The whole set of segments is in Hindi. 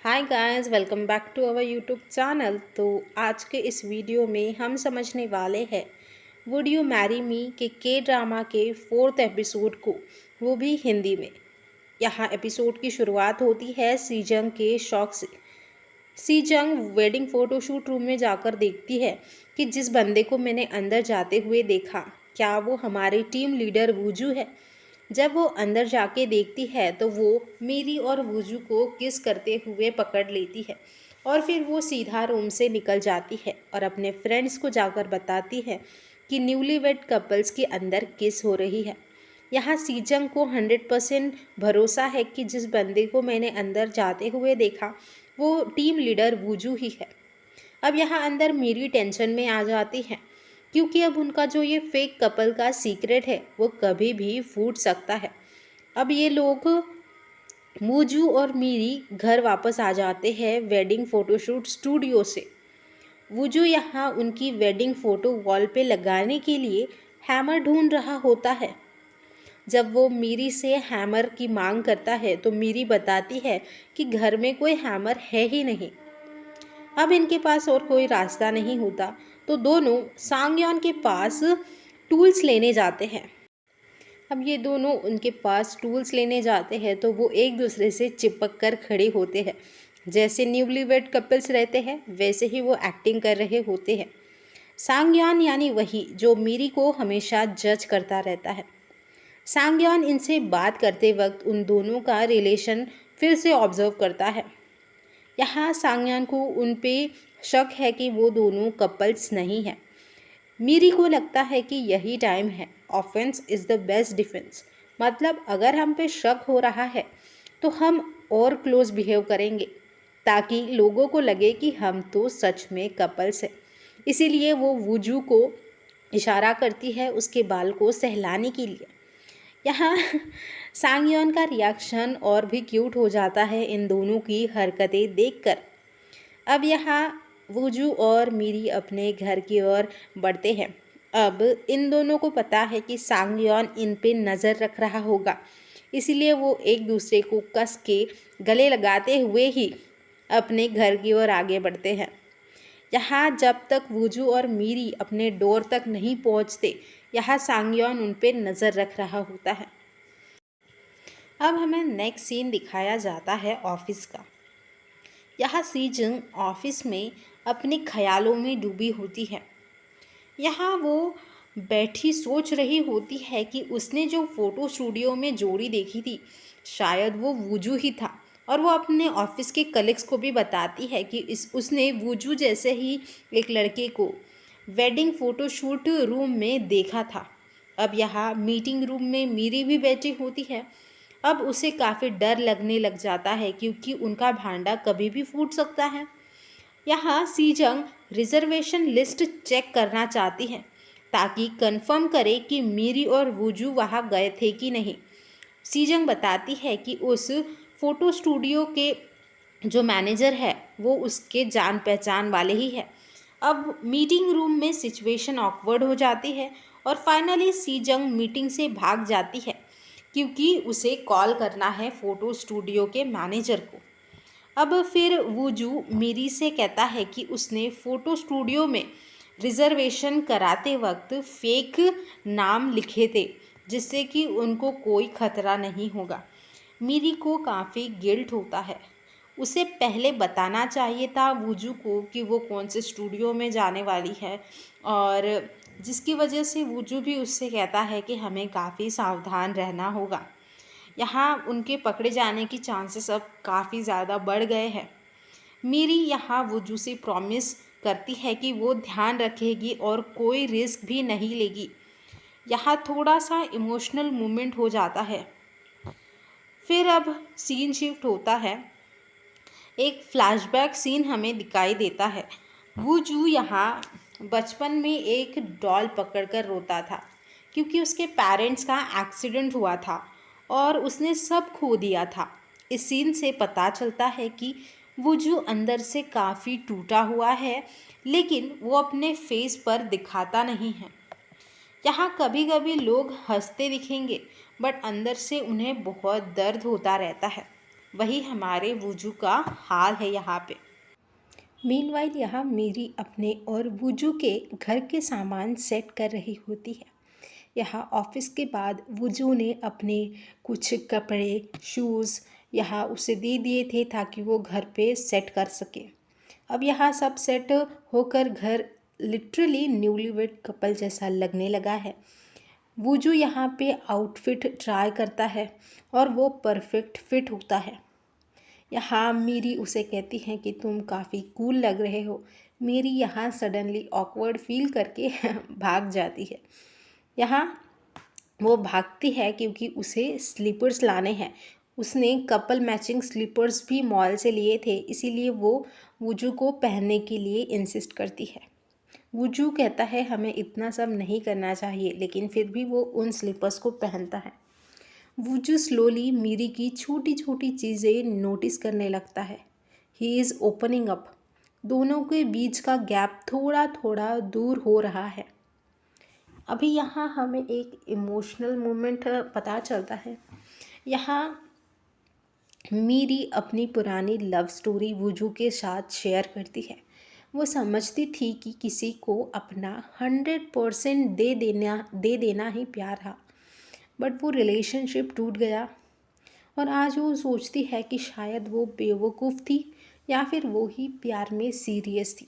Hi guys, welcome back to our YouTube channel. तो आज के इस वीडियो में हम समझने वाले हैं वुड यू मैरी मी के ड्रामा के 4th एपिसोड को, वो भी हिंदी में। यहाँ एपिसोड की शुरुआत होती है सीजंग के शौक से। सीजंग वेडिंग फ़ोटोशूट रूम में जाकर देखती है कि जिस बंदे को मैंने अंदर जाते हुए देखा, क्या वो हमारे टीम लीडर वूजू है। जब वो अंदर जाके देखती है तो वो मेरी और वूजू को किस करते हुए पकड़ लेती है और फिर वो सीधा रूम से निकल जाती है और अपने फ्रेंड्स को जाकर बताती है कि न्यूली वेड कपल्स के अंदर किस हो रही है। यहाँ सीजंग को 100% भरोसा है कि जिस बंदे को मैंने अंदर जाते हुए देखा वो टीम लीडर वूजू ही है। अब यहाँ अंदर मेरी टेंशन में आ जाती है क्योंकि अब उनका जो ये फेक कपल का सीक्रेट है वो कभी भी फूट सकता है। अब ये लोग मूजू और मीरी घर वापस आ जाते हैं वेडिंग फ़ोटोशूट स्टूडियो से। वूजू यहाँ उनकी वेडिंग फ़ोटो वॉल पे लगाने के लिए हैमर ढूंढ रहा होता है। जब वो मीरी से हैमर की मांग करता है तो मीरी बताती है कि घर में कोई हैमर है ही नहीं। अब इनके पास और कोई रास्ता नहीं होता तो दोनों सांगयोन के पास टूल्स लेने जाते हैं। अब ये दोनों उनके पास टूल्स लेने जाते हैं तो वो एक दूसरे से चिपक कर खड़े होते हैं। जैसे न्यूलीवेड कपल्स रहते हैं वैसे ही वो एक्टिंग कर रहे होते हैं। सांगयान यानी वही जो मीरी को हमेशा जज करता रहता है। सांगयान इनसे बात करते वक्त उन दोनों का रिलेशन फिर से ऑब्जर्व करता है। यहाँ सांगयान को उन पे शक है कि वो दोनों कपल्स नहीं हैं। मीरी को लगता है कि यही टाइम है, offence is the best defence. मतलब अगर हम पे शक हो रहा है तो हम और क्लोज बिहेव करेंगे ताकि लोगों को लगे कि हम तो सच में कपल्स हैं। इसीलिए वो वूजू को इशारा करती है उसके बाल को सहलाने के लिए। यहाँ सांगयोन का रिएक्शन और भी क्यूट हो जाता है इन दोनों की हरकतें देखकर। अब यहाँ वूजू और मीरी अपने घर की ओर बढ़ते हैं। अब इन दोनों को पता है कि सांगयोन इन पे नज़र रख रहा होगा, इसीलिए वो एक दूसरे को कस के गले लगाते हुए ही अपने घर की ओर आगे बढ़ते हैं। यहाँ जब तक वूजू और मीरी अपने डोर तक नहीं पहुँचते, यहाँ सांगयोन उन पे नज़र रख रहा होता है। अब हमें नेक्स्ट सीन दिखाया जाता है ऑफिस का। यहाँ सीजंग ऑफिस में अपने ख्यालों में डूबी होती है। यहाँ वो बैठी सोच रही होती है कि उसने जो फ़ोटो स्टूडियो में जोड़ी देखी थी शायद वो वूजू ही था, और वो अपने ऑफिस के कलीग्स को भी बताती है कि उसने वूजू जैसे ही एक लड़के को वेडिंग फ़ोटोशूट रूम में देखा था। अब यहाँ मीटिंग रूम में मीरी भी बैठी होती है। अब उसे काफ़ी डर लगने लग जाता है क्योंकि उनका भांडा कभी भी फूट सकता है। यहाँ सीजंग रिजर्वेशन लिस्ट चेक करना चाहती है ताकि कंफर्म करे कि मीरी और वूजू वहाँ गए थे कि नहीं। सीजंग बताती है कि उस फोटो स्टूडियो के जो मैनेजर है वो उसके जान पहचान वाले ही है। अब मीटिंग रूम में सिचुएशन ऑकवर्ड हो जाती है और फाइनली सीजंग मीटिंग से भाग जाती है क्योंकि उसे कॉल करना है फ़ोटो स्टूडियो के मैनेजर को। अब फिर वूजू मीरी से कहता है कि उसने फ़ोटो स्टूडियो में रिज़र्वेशन कराते वक्त फेक नाम लिखे थे जिससे कि उनको कोई ख़तरा नहीं होगा। मीरी को काफ़ी गिल्ट होता है। उसे पहले बताना चाहिए था वूजू को कि वो कौन से स्टूडियो में जाने वाली है, और जिसकी वजह से वूजू भी उससे कहता है कि हमें काफ़ी सावधान रहना होगा। यहाँ उनके पकड़े जाने की चांसेस अब काफ़ी ज़्यादा बढ़ गए हैं। मीरी यहाँ वूजू से प्रॉमिस करती है कि वो ध्यान रखेगी और कोई रिस्क भी नहीं लेगी। यहाँ थोड़ा सा इमोशनल मोमेंट हो जाता है। फिर अब सीन शिफ्ट होता है। एक फ्लैशबैक सीन हमें दिखाई देता है। वूजू यहाँ बचपन में एक डॉल पकड़कर रोता था क्योंकि उसके पेरेंट्स का एक्सीडेंट हुआ था और उसने सब खो दिया था। इस सीन से पता चलता है कि वूजू अंदर से काफ़ी टूटा हुआ है, लेकिन वो अपने फेस पर दिखाता नहीं है। यहाँ कभी कभी लोग हंसते दिखेंगे बट अंदर से उन्हें बहुत दर्द होता रहता है। वही हमारे वुजू का हाल है यहाँ पे। मीनवाइल यहाँ मीरी अपने और वुजू के घर के सामान सेट कर रही होती है। यहाँ ऑफिस के बाद वुजू ने अपने कुछ कपड़े शूज़ यहाँ उसे दे दिए थे ताकि वो घर पे सेट कर सके। अब यहाँ सब सेट होकर घर लिटरली न्यूलीवेड कपल जैसा लगने लगा है। वुजू यहाँ पे आउटफिट ट्राई करता है और वो परफेक्ट फिट होता है। यहाँ मीरी उसे कहती है कि तुम काफ़ी कूल लग रहे हो। मीरी यहाँ सडनली ऑकवर्ड फील करके भाग जाती है। यहाँ वो भागती है क्योंकि उसे स्लीपर्स लाने हैं। उसने कपल मैचिंग स्लीपर्स भी मॉल से लिए थे, इसीलिए वो वुजू को पहनने के लिए इंसिस्ट करती है। वुजू कहता है हमें इतना सब नहीं करना चाहिए, लेकिन फिर भी वो उन स्लीपर्स को पहनता है। वुजू स्लोली मीरी की छोटी छोटी चीज़ें नोटिस करने लगता है। He is opening up. दोनों के बीच का गैप थोड़ा थोड़ा दूर हो रहा है। अभी यहाँ हमें एक इमोशनल मोमेंट पता चलता है। यहाँ मीरी अपनी पुरानी लव स्टोरी वुजू के साथ शेयर करती है। वो समझती थी कि किसी को अपना 100% दे देना ही प्यार है, बट वो रिलेशनशिप टूट गया और आज वो सोचती है कि शायद वो बेवकूफ़ थी या फिर वो ही प्यार में सीरियस थी।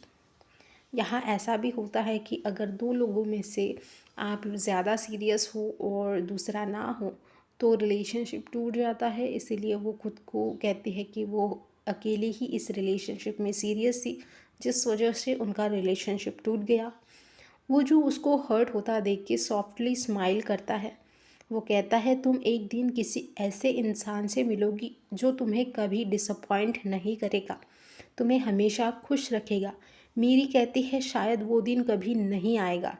यहाँ ऐसा भी होता है कि अगर दो लोगों में से आप ज़्यादा सीरियस हो और दूसरा ना हो तो रिलेशनशिप टूट जाता है। इसीलिए वो खुद को कहती है कि वो अकेले ही इस रिलेशनशिप में सीरियस थी, जिस वजह से उनका रिलेशनशिप टूट गया। वो जो उसको हर्ट होता देख के सॉफ्टली स्माइल करता है। वो कहता है तुम एक दिन किसी ऐसे इंसान से मिलोगी जो तुम्हें कभी डिसअपॉइंट नहीं करेगा, तुम्हें हमेशा खुश रखेगा। मीरी कहती है शायद वो दिन कभी नहीं आएगा,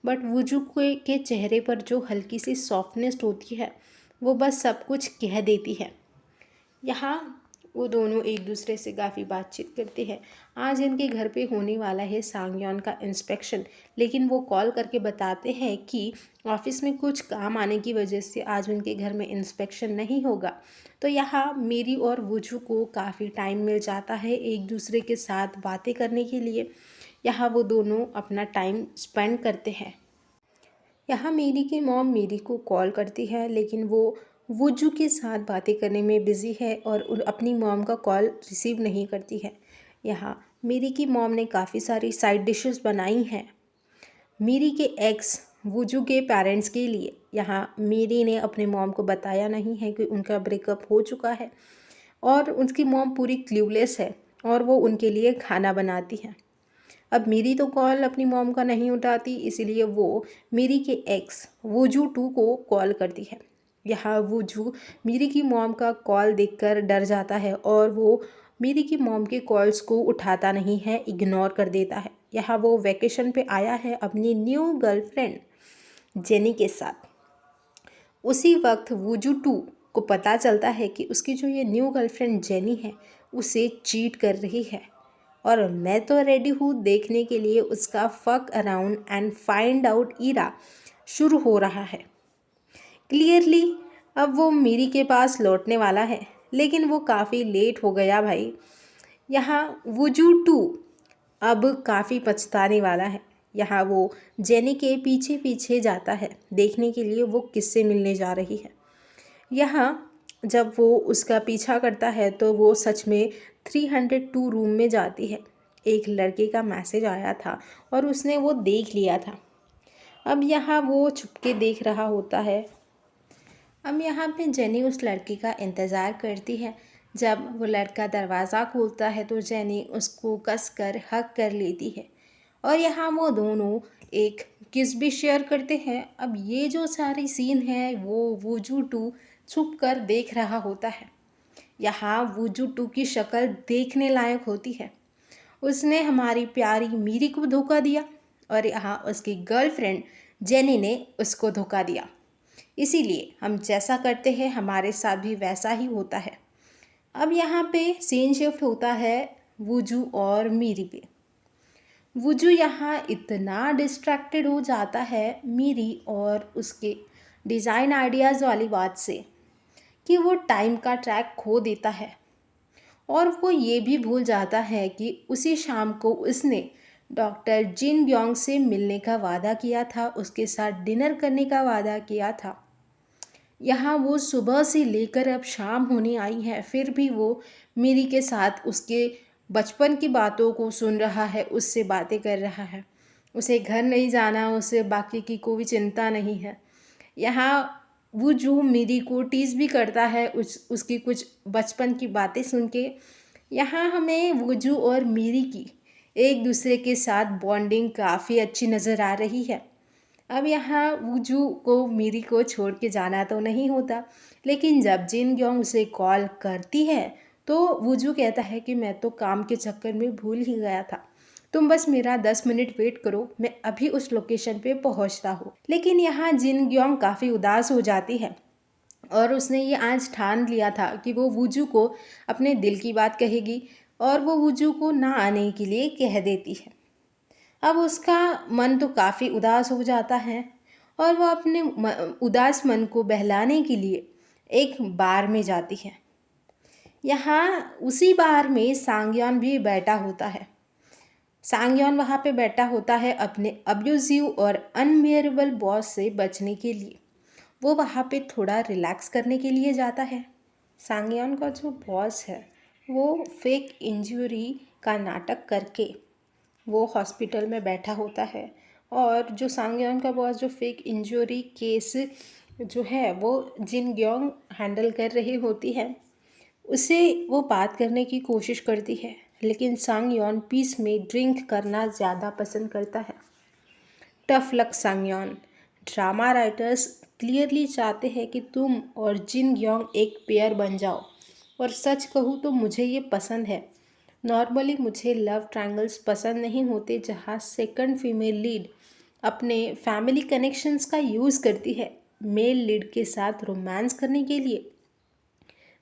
बट वुजू के चेहरे पर जो हल्की सी सॉफ्टनेस होती है वो बस सब कुछ कह देती है। यहाँ वो दोनों एक दूसरे से काफ़ी बातचीत करते हैं। आज इनके घर पे होने वाला है सांगयोन का इंस्पेक्शन, लेकिन वो कॉल करके बताते हैं कि ऑफिस में कुछ काम आने की वजह से आज उनके घर में इंस्पेक्शन नहीं होगा। तो यहाँ मेरी और वुजू को काफ़ी टाइम मिल जाता है एक दूसरे के साथ बातें करने के लिए। यहाँ वो दोनों अपना टाइम स्पेंड करते हैं। यहाँ मेरी की मॉम मेरी को कॉल करती है, लेकिन वो वुजू के साथ बातें करने में बिज़ी है और अपनी मॉम का कॉल रिसीव नहीं करती है। यहाँ मेरी की मॉम ने काफ़ी सारी साइड डिशेस बनाई हैं मेरी के एक्स वुजू के पेरेंट्स के लिए। यहाँ मेरी ने अपने मॉम को बताया नहीं है कि उनका ब्रेकअप हो चुका है और उनकी मॉम पूरी क्लूलेस है और वो उनके लिए खाना बनाती है। अब मेरी तो कॉल अपनी मॉम का नहीं उठाती, इसीलिए वो मेरी के एक्स वुजू 2 को कॉल करती है। यहाँ वुजू मेरी की मॉम का कॉल देखकर डर जाता है और वो मेरी की मॉम के कॉल्स को उठाता नहीं है, इग्नोर कर देता है। यहाँ वो वैकेशन पे आया है अपनी न्यू गर्लफ्रेंड जेनी के साथ। उसी वक्त वुजू 2 को पता चलता है कि उसकी जो ये न्यू गर्लफ्रेंड जेनी है उसे चीट कर रही है और मैं तो रेडी हूँ देखने के लिए उसका fuck around and find out era शुरू हो रहा है। क्लियरली अब वो मीरी के पास लौटने वाला है, लेकिन वो काफ़ी लेट हो गया भाई। यहाँ वुजू 2 अब काफ़ी पछताने वाला है। यहाँ वो जेनी के पीछे पीछे जाता है देखने के लिए वो किससे मिलने जा रही है। यहाँ जब वो उसका पीछा करता है तो वो सच में 302 रूम में जाती है। एक लड़के का मैसेज आया था और उसने वो देख लिया था। अब यहाँ वो छुपके देख रहा होता है। अब यहाँ पे जेनी उस लड़के का इंतज़ार करती है। जब वो लड़का दरवाज़ा खोलता है तो जेनी उसको कसकर हग कर लेती है और यहाँ वो दोनों एक किस भी शेयर करते हैं। अब ये जो सारी सीन है वो वुजू 2 छुप कर देख रहा होता है। यहाँ वुजू 2 की शक्ल देखने लायक होती है। उसने हमारी प्यारी मीरी को धोखा दिया और यहाँ उसकी गर्लफ्रेंड जेनी ने उसको धोखा दिया। इसीलिए हम जैसा करते हैं हमारे साथ भी वैसा ही होता है। अब यहाँ पे सीन शिफ्ट होता है वुजू और मीरी पे। वुजू यहाँ इतना डिस्ट्रैक्टेड हो जाता है मीरी और उसके डिज़ाइन आइडियाज़ वाली बात से कि वो टाइम का ट्रैक खो देता है और वो ये भी भूल जाता है कि उसी शाम को उसने डॉक्टर जिन ग्योंग से मिलने का वादा किया था, उसके साथ डिनर करने का वादा किया था। यहाँ वो सुबह से लेकर अब शाम होने आई है, फिर भी वो मीरी के साथ उसके बचपन की बातों को सुन रहा है, उससे बातें कर रहा है। उसे घर नहीं जाना, उसे बाकी की कोई चिंता नहीं है। यहाँ वो जो मीरी को टीज़ भी करता है उसकी कुछ बचपन की बातें सुन के। यहाँ हमें वुजू और मीरी की एक दूसरे के साथ बॉन्डिंग काफ़ी अच्छी नज़र आ रही है। अब यहाँ वुजू को मीरी को छोड़ के जाना तो नहीं होता, लेकिन जब जिन ग्योंग उसे कॉल करती है तो वुजू कहता है कि मैं तो काम के चक्कर में भूल ही गया था, तुम बस मेरा 10 मिनट वेट करो, मैं अभी उस लोकेशन पे पहुंचता हूँ। लेकिन यहाँ जिन ग्योंग काफ़ी उदास हो जाती है और उसने ये आज ठान लिया था कि वो वुजू को अपने दिल की बात कहेगी और वो वुजू को ना आने के लिए कह देती है। अब उसका मन तो काफ़ी उदास हो जाता है और वो अपने उदास मन को बहलाने के लिए एक बार में जाती है। यहाँ उसी बार में सांग्यान भी बैठा होता है। सांग्यान वहाँ पे बैठा होता है अपने अब्यूज़िव और अनबियरेबल बॉस से बचने के लिए। वो वहाँ पे थोड़ा रिलैक्स करने के लिए जाता है। सांग्यान का जो बॉस है वो फेक इंजरी का नाटक करके वो हॉस्पिटल में बैठा होता है और जो सांग्योंग का बॉस जो फेक इंजरी केस जो है वो जिन ग्योंग हैंडल कर रही होती है, उसे वो बात करने की कोशिश करती है, लेकिन सांग्योन पीस में ड्रिंक करना ज़्यादा पसंद करता है। टफ लक सांग्योन, ड्रामा राइटर्स क्लियरली चाहते हैं कि तुम और जिन ग्योंग एक पेयर बन जाओ, और सच कहूँ तो मुझे ये पसंद है। नॉर्मली मुझे लव ट्रायंगल्स पसंद नहीं होते जहाँ सेकंड फीमेल लीड अपने फैमिली कनेक्शंस का यूज़ करती है मेल लीड के साथ रोमांस करने के लिए।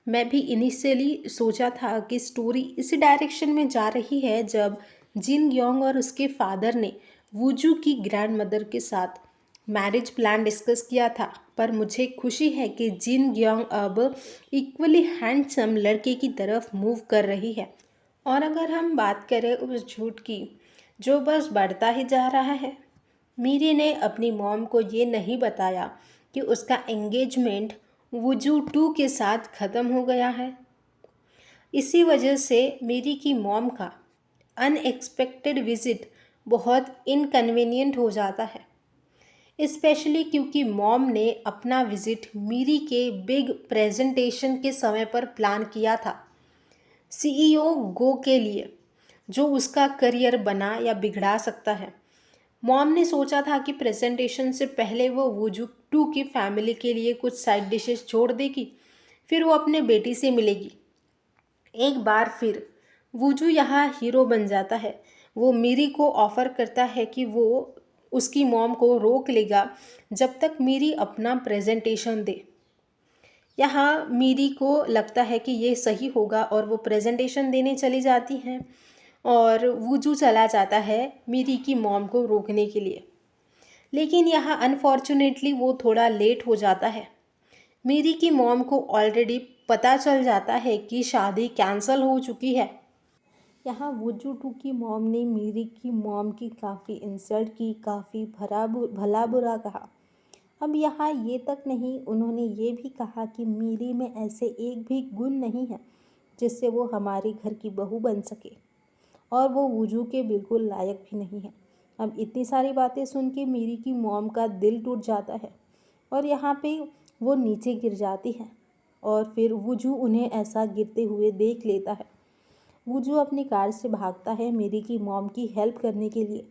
मैं भी इनिशियली सोचा था कि स्टोरी इसी डायरेक्शन में जा रही है जब जिन ग्योंग और उसके फादर ने वुजू की ग्रैंड मदर के साथ मैरिज प्लान डिस्कस किया था, पर मुझे खुशी है कि जिन ग्योंग अब इक्वली हैंडसम लड़के की तरफ मूव कर रही है। और अगर हम बात करें उस झूठ की जो बस बढ़ता ही जा रहा है, मीरी ने अपनी मॉम को ये नहीं बताया कि उसका एंगेजमेंट वुजू 2 के साथ ख़त्म हो गया है। इसी वजह से मीरी की मॉम का अनएक्सपेक्टेड विज़िट बहुत इनकन्वीनियंट हो जाता है, स्पेशली क्योंकि मॉम ने अपना विज़िट मीरी के बिग प्रेजेंटेशन के समय पर प्लान किया था, सीईओ गो के लिए, जो उसका करियर बना या बिगड़ा सकता है। मॉम ने सोचा था कि प्रेजेंटेशन से पहले वो वुजू 2 की फैमिली के लिए कुछ साइड डिशेस छोड़ देगी, फिर वो अपने बेटी से मिलेगी। एक बार फिर वुजू यहाँ हीरो बन जाता है। वो मीरी को ऑफ़र करता है कि वो उसकी मॉम को रोक लेगा जब तक मीरी अपना प्रेजेंटेशन दे। यहाँ मीरी को लगता है कि ये सही होगा और वो प्रेजेंटेशन देने चली जाती हैं और वुजू चला जाता है मीरी की मॉम को रोकने के लिए। लेकिन यहाँ अनफॉर्चुनेटली वो थोड़ा लेट हो जाता है। मीरी की मॉम को ऑलरेडी पता चल जाता है कि शादी कैंसिल हो चुकी है। यहाँ वुजू 2 की मॉम ने मीरी की मॉम की काफ़ी इंसल्ट की, काफ़ी भला बुरा कहा। अब यहाँ ये तक नहीं, उन्होंने ये भी कहा कि मीरी में ऐसे एक भी गुण नहीं है जिससे वो हमारे घर की बहू बन सके, और वो वुजू के बिल्कुल लायक भी नहीं है। अब इतनी सारी बातें सुन के मीरी की मॉम का दिल टूट जाता है और यहाँ पे वो नीचे गिर जाती है और फिर वुजू उन्हें ऐसा गिरते हुए देख लेता है। वुजू अपनी कार से भागता है मीरी की मॉम की हेल्प करने के लिए।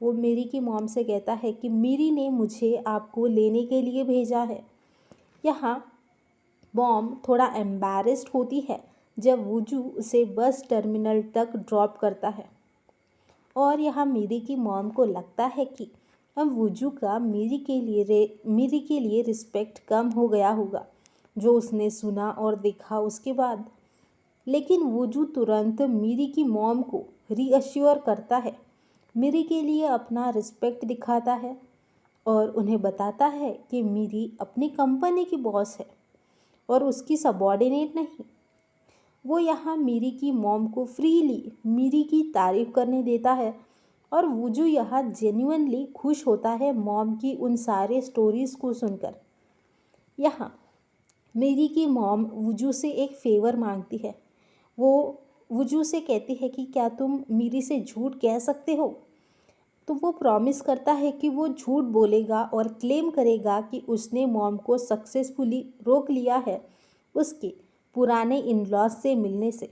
वो मीरी की मॉम से कहता है कि मीरी ने मुझे आपको लेने के लिए भेजा है। यहाँ मॉम थोड़ा एम्बैरेस्ड होती है जब वुजू उसे बस टर्मिनल तक ड्रॉप करता है, और यहाँ मीरी की मॉम को लगता है कि अब वुजू का मीरी के लिए रिस्पेक्ट कम हो गया होगा जो उसने सुना और देखा उसके बाद। लेकिन वुजू तुरंत मीरी की मॉम को रीअश्योर करता है, मीरी के लिए अपना रिस्पेक्ट दिखाता है और उन्हें बताता है कि मीरी अपनी कंपनी की बॉस है। और उसकी सबॉर्डिनेट नहीं। वो यहाँ मीरी की मॉम को फ्रीली मीरी की तारीफ करने देता है और वुजू यहाँ जेन्युइनली खुश होता है मॉम की उन सारे स्टोरीज़ को सुनकर। यहाँ मीरी की मॉम वुजू से एक फेवर मांगती है। वो वुजू से कहती है कि क्या तुम मीरी से झूठ कह सकते हो। तो वो प्रॉमिस करता है कि वो झूठ बोलेगा और क्लेम करेगा कि उसने मॉम को सक्सेसफुली रोक लिया है उसके पुराने इन लॉज से मिलने से।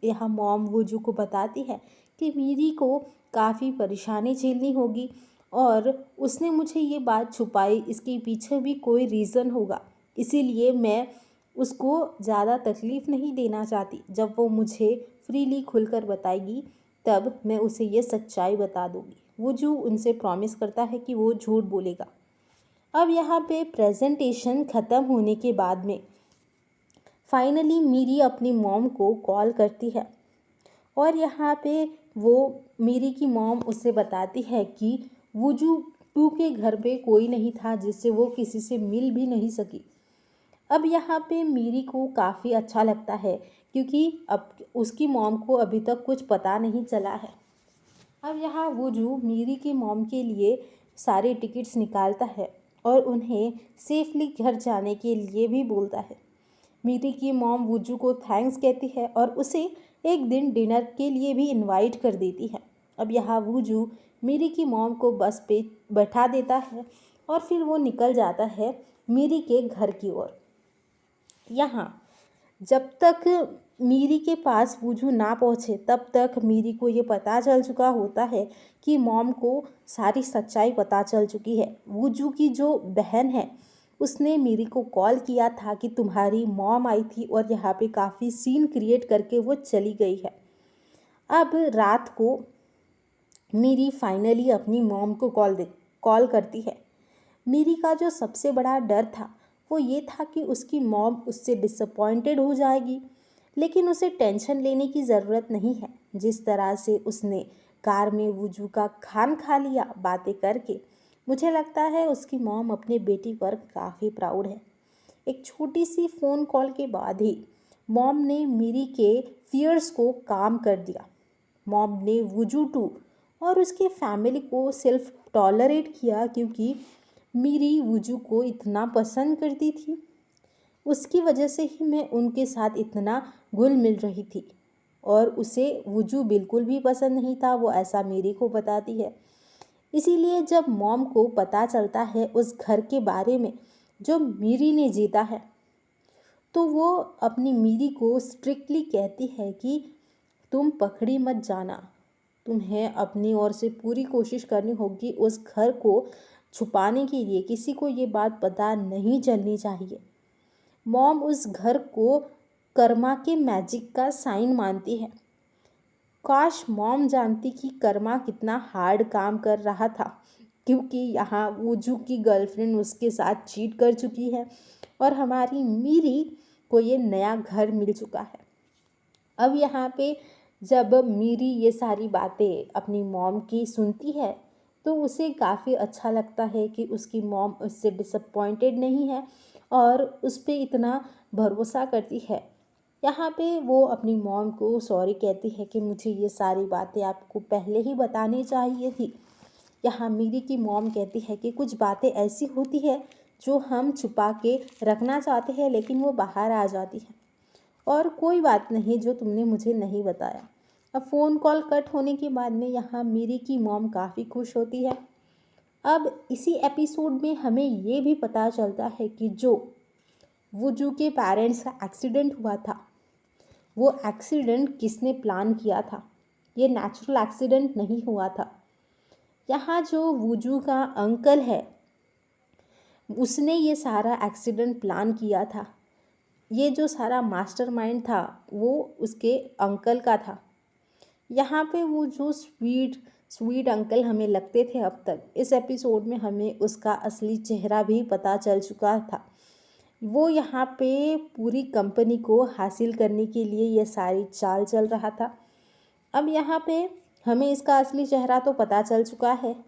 यह मॉम वुजू को बताती है कि मीरी को काफ़ी परेशानी झेलनी होगी और उसने मुझे ये बात छुपाई, इसके पीछे भी कोई रीज़न होगा, इसीलिए मैं उसको ज़्यादा तकलीफ़ नहीं देना चाहती। जब वो मुझे फ्रीली खुलकर बताएगी तब मैं उसे ये सच्चाई बता दूँगी। वुजू उनसे प्रॉमिस करता है कि वो झूठ बोलेगा। अब यहाँ पे प्रेजेंटेशन ख़त्म होने के बाद में फाइनली मीरी अपनी मॉम को कॉल करती है और यहाँ पे वो मीरी की मॉम उसे बताती है कि वुजू टू के घर पे कोई नहीं था जिससे वो किसी से मिल भी नहीं सकी। अब यहाँ पे मीरी को काफ़ी अच्छा लगता है क्योंकि अब उसकी मॉम को अभी तक कुछ पता नहीं चला है। अब यहाँ वुजू मीरी की मॉम के लिए सारे टिकट्स निकालता है और उन्हें सेफली घर जाने के लिए भी बोलता है। मीरी की मॉम वुजू को थैंक्स कहती है और उसे एक दिन डिनर के लिए भी इनवाइट कर देती है। अब यहाँ वुजू मीरी की मॉम को बस पे बैठा देता है और फिर वो निकल जाता है मीरी के घर की ओर। यहाँ जब तक मीरी के पास वुजू ना पहुँचे तब तक मीरी को ये पता चल चुका होता है कि मॉम को सारी सच्चाई पता चल चुकी है। वुजू की जो बहन है उसने मीरी को कॉल किया था कि तुम्हारी मॉम आई थी और यहाँ पे काफ़ी सीन क्रिएट करके वो चली गई है। अब रात को मीरी फाइनली अपनी मॉम को कॉल करती है। मीरी का जो सबसे बड़ा डर था वो ये था कि उसकी मॉम उससे डिसअपॉइंटेड हो जाएगी, लेकिन उसे टेंशन लेने की ज़रूरत नहीं है। जिस तरह से उसने कार में वुजू का खान खा लिया बातें करके, मुझे लगता है उसकी मॉम अपने बेटी पर काफ़ी प्राउड है। एक छोटी सी फ़ोन कॉल के बाद ही मॉम ने मीरी के फियर्स को काम कर दिया। मॉम ने वुजू टू और उसके फैमिली को सिर्फ टॉलरेट किया क्योंकि मीरी वुजू को इतना पसंद करती थी। उसकी वजह से ही मैं उनके साथ इतना घुल मिल रही थी और उसे वुजू बिल्कुल भी पसंद नहीं था, वो ऐसा मीरी को बताती है। इसीलिए जब मॉम को पता चलता है उस घर के बारे में जो मीरी ने जीता है, तो वो अपनी मीरी को स्ट्रिक्टली कहती है कि तुम पकड़ी मत जाना, तुम्हें अपनी ओर से पूरी कोशिश करनी होगी उस घर को छुपाने के लिए। किसी को ये बात पता नहीं चलनी चाहिए। मॉम उस घर को कर्मा के मैजिक का साइन मानती है। काश मॉम जानती कि कर्मा कितना हार्ड काम कर रहा था, क्योंकि यहाँ वुजू की गर्लफ्रेंड उसके साथ चीट कर चुकी है और हमारी मीरी को ये नया घर मिल चुका है। अब यहाँ पे जब मीरी ये सारी बातें अपनी मॉम की सुनती है तो उसे काफ़ी अच्छा लगता है कि उसकी मॉम उससे डिसअपॉइंटेड नहीं है और उस पर इतना भरोसा करती है। यहाँ पे वो अपनी मॉम को सॉरी कहती है कि मुझे ये सारी बातें आपको पहले ही बतानी चाहिए थी। यहाँ मीरी की मॉम कहती है कि कुछ बातें ऐसी होती है जो हम छुपा के रखना चाहते हैं लेकिन वो बाहर आ जाती है, और कोई बात नहीं जो तुमने मुझे नहीं बताया। अब फ़ोन कॉल कट होने के बाद में यहाँ मीरी की मॉम काफ़ी खुश होती है। अब इसी एपिसोड में हमें ये भी पता चलता है कि जो वुजू के पेरेंट्स का एक्सीडेंट हुआ था, वो एक्सीडेंट किसने प्लान किया था। ये नेचुरल एक्सीडेंट नहीं हुआ था। यहाँ जो वुजू का अंकल है उसने ये सारा एक्सीडेंट प्लान किया था। ये जो सारा मास्टरमाइंड था वो उसके अंकल का था। यहाँ पे वो जो स्वीट अंकल हमें लगते थे अब तक, इस एपिसोड में हमें उसका असली चेहरा भी पता चल चुका था। वो यहाँ पे पूरी कंपनी को हासिल करने के लिए ये सारी चाल चल रहा था। अब यहाँ पे हमें इसका असली चेहरा तो पता चल चुका है,